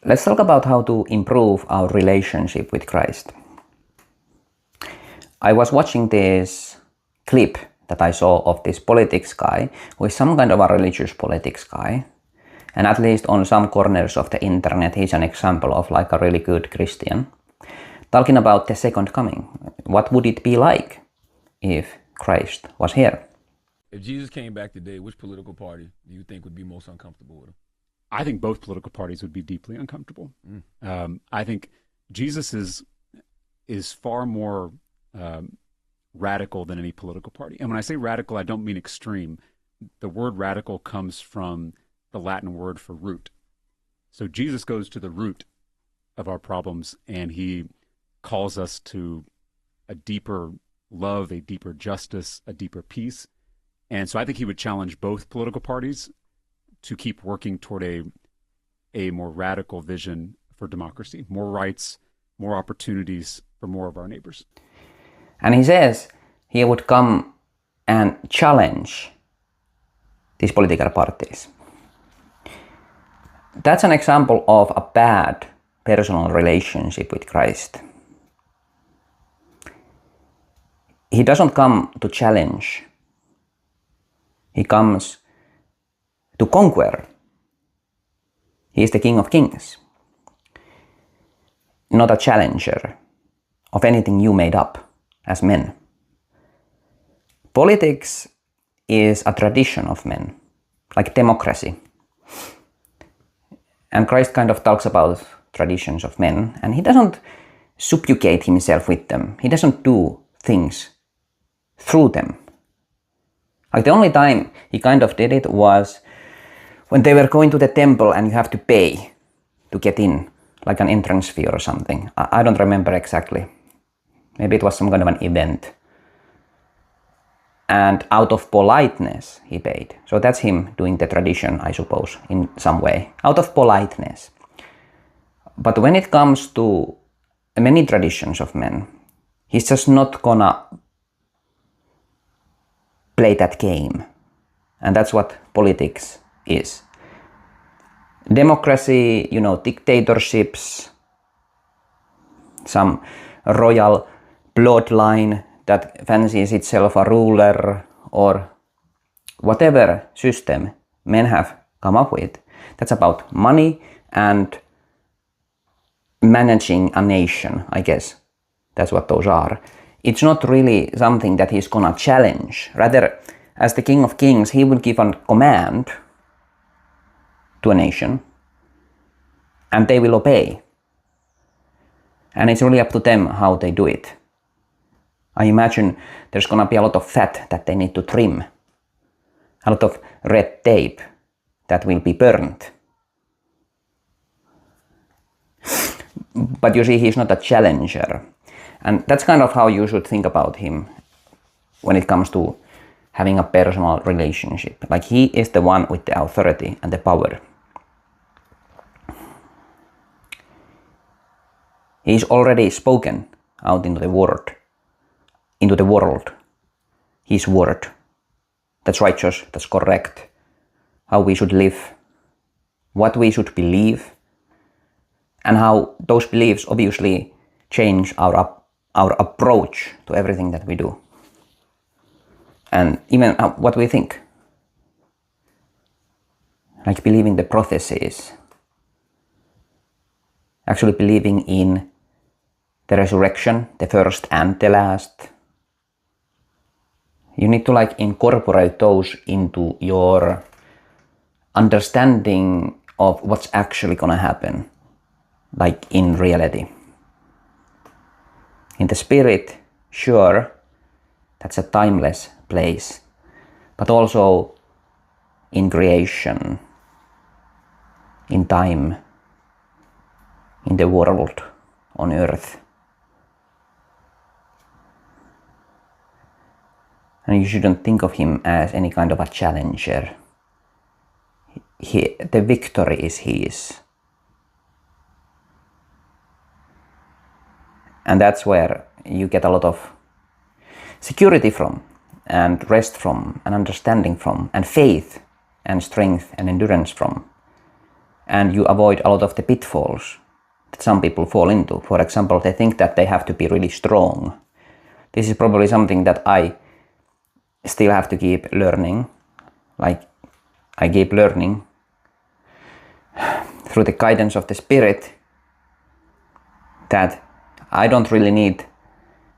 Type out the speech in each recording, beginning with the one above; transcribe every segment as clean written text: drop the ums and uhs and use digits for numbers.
Let's talk about how to improve our relationship with Christ. I was watching this clip that I saw of this politics guy, who is some kind of a religious politics guy. And at least on some corners of the internet, he's an example of like a really good Christian. Talking about the second coming. What would it be like if Christ was here? If Jesus came back today, which political party do you think would be most uncomfortable with him? I think both political parties would be deeply uncomfortable. I think Jesus is far more radical than any political party. And when I say radical, I don't mean extreme. The word radical comes from the Latin word for root. So Jesus goes to the root of our problems, and he calls us to a deeper love, a deeper justice, a deeper peace. And so I think he would challenge both political parties to keep working toward a more radical vision for democracy, more rights, more opportunities for more of our neighbors. And he says he would come and challenge these political parties. That's an example of a bad personal relationship with Christ. He doesn't come to challenge. He comes to conquer. He is the King of Kings, not a challenger of anything you made up as men. Politics is a tradition of men, like democracy. And Christ kind of talks about traditions of men, and he doesn't subjugate himself with them. He doesn't do things through them. Like the only time he kind of did it was when they were going to the temple and you have to pay to get in, like an entrance fee or something. I don't remember exactly. Maybe it was some kind of an event. And out of politeness, he paid. So that's him doing the tradition, I suppose, in some way. Out of politeness. But when it comes to many traditions of men, he's just not gonna play that game. And that's what politics is. Democracy, dictatorships, some royal bloodline that fancies itself a ruler, or whatever system men have come up with. That's about money and managing a nation, I guess. That's what those are. It's not really something that he's gonna challenge. Rather, as the King of Kings, he will give a command to a nation, and they will obey. And it's really up to them how they do it. I imagine there's gonna be a lot of fat that they need to trim, a lot of red tape that will be burned. But you see, he's not a challenger. And that's kind of how you should think about him when it comes to having a personal relationship. Like, he is the one with the authority and the power. He's already spoken out into the world. His word. That's righteous, that's correct. How we should live. What we should believe. And how those beliefs obviously change our approach to everything that we do. And even what we think. Like believing the prophecies. Actually believing in the resurrection, the first and the last. You need to incorporate those into your understanding of what's actually gonna happen, like in reality. In the spirit, sure, that's a timeless place, but also in creation, in time, in the world, on earth. And you shouldn't think of him as any kind of a challenger. The victory is his. And that's where you get a lot of security from, and rest from, and understanding from, and faith, and strength, and endurance from. and you avoid a lot of the pitfalls that some people fall into. For example, they think that they have to be really strong. This is probably something that I still have to keep learning. Like, I keep learning through the guidance of the Spirit that I don't really need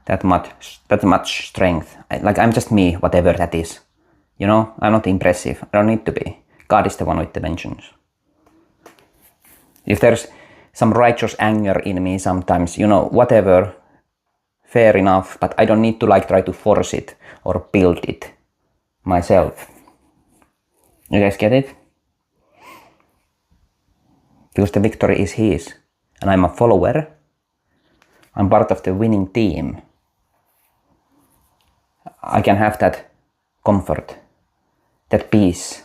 that much strength. Like, I'm just me, whatever that is. You know, I'm not impressive. I don't need to be. God is the one with the vengeance. If there's some righteous anger in me sometimes, you know, whatever, fair enough, but I don't need to like try to force it or build it myself. You guys get it? Because the victory is His, and I'm a follower. I'm part of the winning team. I can have that comfort, that peace,